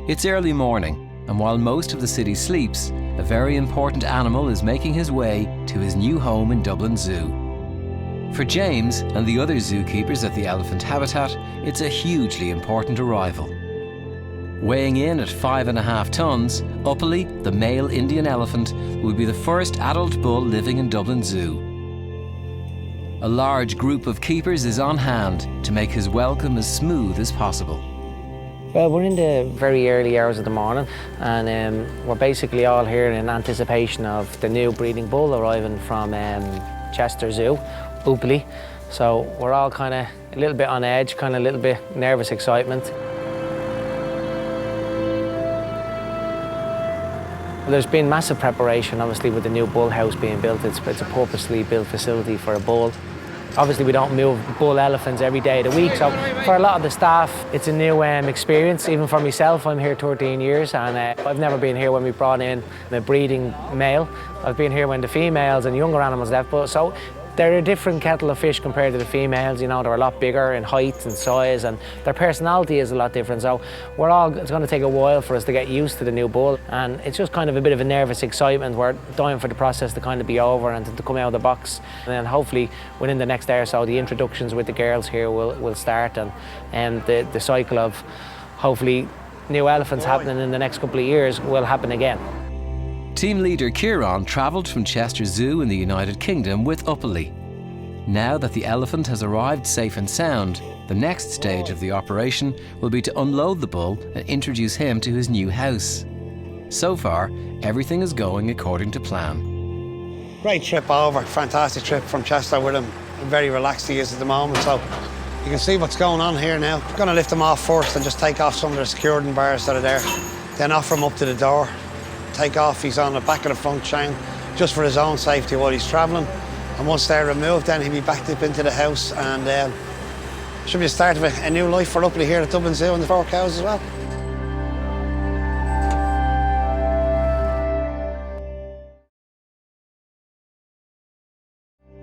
It's early morning, and while most of the city sleeps, a very important animal is making his way to his new home in Dublin Zoo. For James and the other zookeepers at the elephant habitat, it's a hugely important arrival. Weighing in at 5.5 tons, Upali, the male Indian elephant, will be the first adult bull living in Dublin Zoo. A large group of keepers is on hand to make his welcome as smooth as possible. Well, we're in the very early hours of the morning, and we're basically all here in anticipation of the new breeding bull arriving from Chester Zoo, Upali. So we're all kind of a little bit on edge, kind of a little bit nervous excitement. There's been massive preparation, obviously, with the new bull house being built. It's a purposely built facility for a bull. Obviously, we don't move bull elephants every day of the week, so for a lot of the staff, it's a new experience. Even for myself, I'm here 13 years, and I've never been here when we brought in the breeding male. I've been here when the females and younger animals left, but so they're a different kettle of fish compared to the females. You know, they're a lot bigger in height and size, and their personality is a lot different. So it's going to take a while for us to get used to the new bull, and it's just kind of a bit of a nervous excitement. We're dying for the process to kind of be over and to come out of the box. And then hopefully within the next day or so, the introductions with the girls here will start, and the cycle of hopefully new elephants happening in the next couple of years will happen again. Team leader Kieran travelled from Chester Zoo in the United Kingdom with Upali. Now that the elephant has arrived safe and sound, the next stage of the operation will be to unload the bull and introduce him to his new house. So far, everything is going according to plan. Great trip over, fantastic trip from Chester with him. Very relaxed he is at the moment, so you can see what's going on here now. I'm going to lift him off first and just take off some of the security bars that are there, then offer him up to the door. Take off, he's on the back of the front chain, just for his own safety while he's travelling. And once they're removed, then he'll be backed up into the house, and should be the start of a new life for Upali here at Dublin Zoo and the 4 cows as well.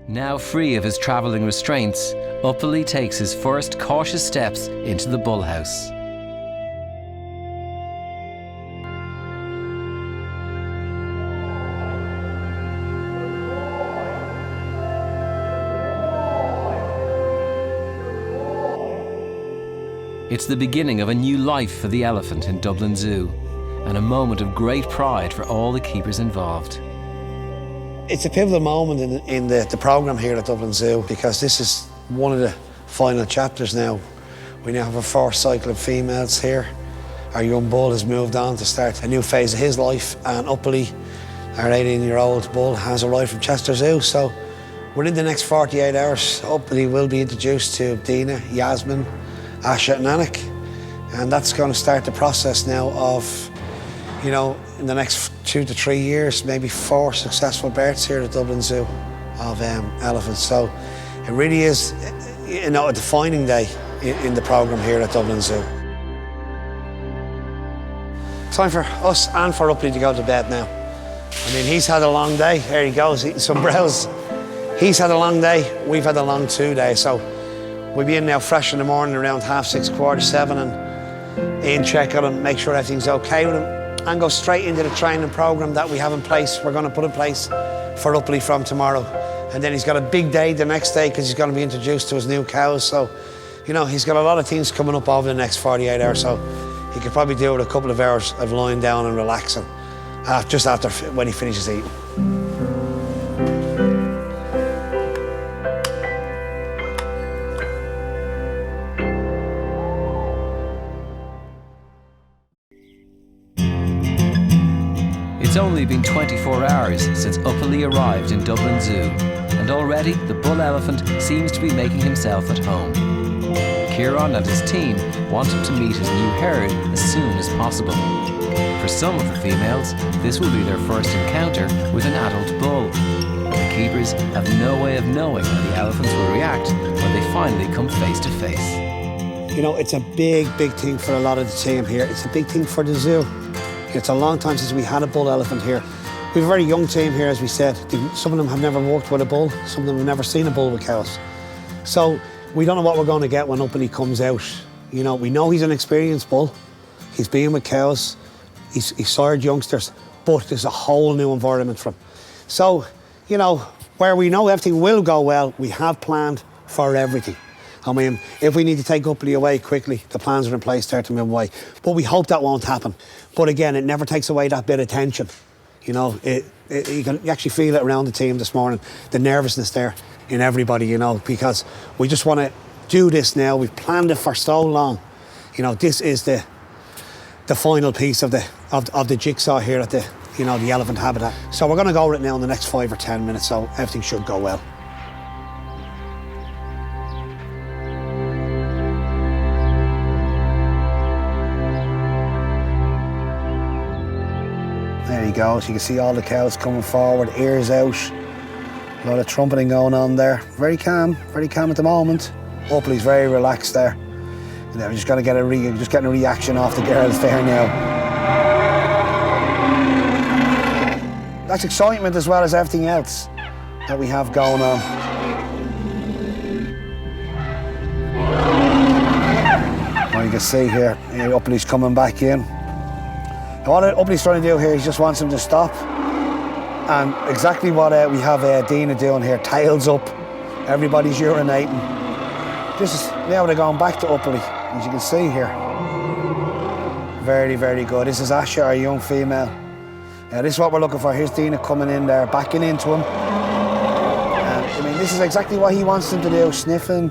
Now free of his travelling restraints, Upali takes his first cautious steps into the bull house. It's the beginning of a new life for the elephant in Dublin Zoo, and a moment of great pride for all the keepers involved. It's a pivotal moment in the programme here at Dublin Zoo, because this is one of the final chapters now. We now have a 4th cycle of females here. Our young bull has moved on to start a new phase of his life, and Upali, our 18-year-old bull, has arrived from Chester Zoo. So within the next 48 hours, Upali will be introduced to Dina, Yasmin, Asha and Anik, and that's going to start the process now of, you know, in the next 2 to 3 years, maybe 4 successful births here at Dublin Zoo of elephants. So it really is, you know, a defining day in the programme here at Dublin Zoo. Time for us and for Upali to go to bed now. I mean, he's had a long day. There he goes, eating some browse. He's had a long day, we've had a long 2 days. So we'll be in now fresh in the morning around 6:30, 7:15, and in check on him, make sure everything's okay with him, and go straight into the training programme that we have in place. We're going to put in place for Upali from tomorrow. And then he's got a big day the next day because he's going to be introduced to his new cows. So, you know, he's got a lot of things coming up over the next 48 hours. So he could probably do with a couple of hours of lying down and relaxing just after when he finishes eating. It's only been 24 hours since Upali arrived in Dublin Zoo, and already the bull elephant seems to be making himself at home. Kieran and his team want him to meet his new herd as soon as possible. For some of the females, this will be their first encounter with an adult bull. The keepers have no way of knowing how the elephants will react when they finally come face to face. You know, it's a big, big thing for a lot of the team here. It's a big thing for the zoo. It's a long time since we had a bull elephant here. We have a very young team here, as we said. Some of them have never worked with a bull. Some of them have never seen a bull with cows. So we don't know what we're going to get when Upali comes out. You know, we know he's an experienced bull. He's been with cows, he's sired youngsters, but there's a whole new environment for him. So, you know, where we know everything will go well, we have planned for everything. I mean, if we need to take Upali away quickly, the plans are in place there to move away. But we hope that won't happen. But again, it never takes away that bit of tension. You know, you can actually feel it around the team this morning, the nervousness there in everybody, you know, because we just want to do this now. We've planned it for so long. You know, this is the final piece of the jigsaw here at the elephant habitat. So we're going to go right now in the next 5 or 10 minutes, so everything should go well. There he goes. You can see all the cows coming forward, ears out. A lot of trumpeting going on there. Very calm at the moment. Upali's very relaxed there. You know, we're just going to get getting a reaction off the girls there now. That's excitement as well as everything else that we have going on. Well, you can see here, Upali's coming back in. And what Upali's trying to do here, he just wants him to stop. And exactly what we have Dina doing here, tails up, everybody's urinating. This is, now they're going back to Upali, as you can see here. Very, very good. This is Asha, our young female. This is what we're looking for. Here's Dina coming in there, backing into him. I mean, this is exactly what he wants them to do, sniffing.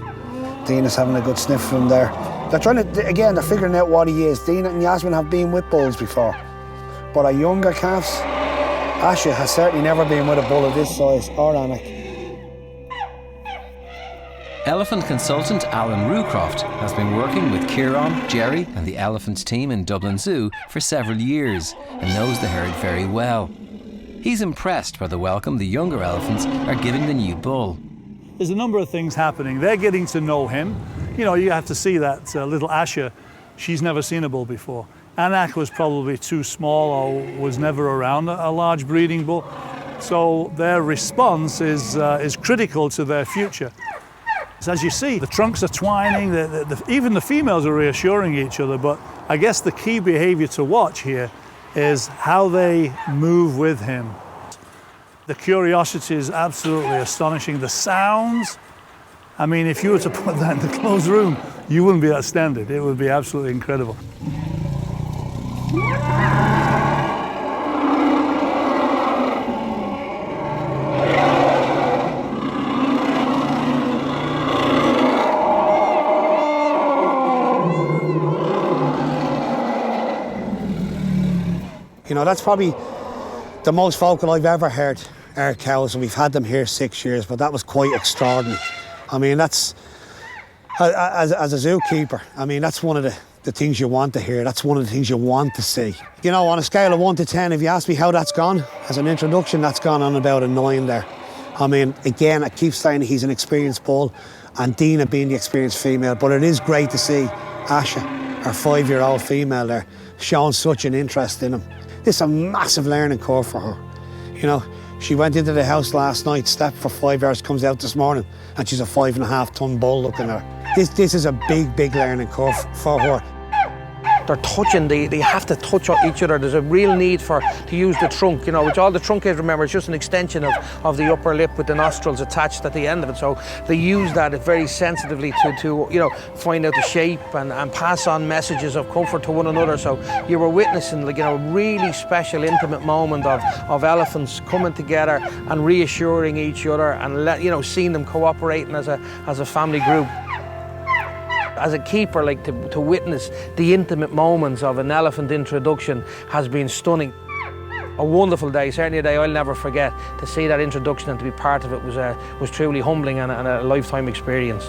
Dina's having a good sniff from there. They're trying to, again, they're figuring out what he is. Dina and Yasmin have been with bulls before. But our younger calves, Asha has certainly never been with a bull of this size, or Anik. Elephant consultant Alan Rucroft has been working with Kieran, Jerry and the elephant team in Dublin Zoo for several years and knows the herd very well. He's impressed by the welcome the younger elephants are giving the new bull. There's a number of things happening. They're getting to know him. You know, you have to see that little Asha, she's never seen a bull before. Anak was probably too small or was never around a large breeding bull. So their response is critical to their future. So as you see, the trunks are twining, even the females are reassuring each other, but I guess the key behavior to watch here is how they move with him. The curiosity is absolutely astonishing. The sounds, I mean, if you were to put that in the closed room, you wouldn't be outstanding. It would be absolutely incredible. You know, that's probably the most vocal I've ever heard our cows, and we've had them here 6 years, but that was quite extraordinary. I mean, that's, as a zookeeper, I mean, that's one of the things you want to hear. That's one of the things you want to see. You know, on a scale of 1 to 10, if you ask me how that's gone, as an introduction, that's gone on about a 9 there. I mean, again, I keep saying he's an experienced bull, and Dina being the experienced female, but it is great to see Asha, our 5-year-old female there, showing such an interest in him. This is a massive learning curve for her. You know, she went into the house last night, slept for 5 hours, comes out this morning, and she's a 5.5 ton bull looking at her. This is a big, big learning curve for her. They're touching, they have to touch each other. There's a real need to use the trunk, you know, which all the trunk is, remember, it's just an extension of the upper lip with the nostrils attached at the end of it. So they use that very sensitively to you know, find out the shape and pass on messages of comfort to one another. So you were witnessing, like, you know, a really special, intimate moment of elephants coming together and reassuring each other and you know, seeing them cooperating as a family group. As a keeper, like to witness the intimate moments of an elephant introduction has been stunning. A wonderful day, certainly a day I'll never forget. To see that introduction and to be part of it was truly humbling and a lifetime experience.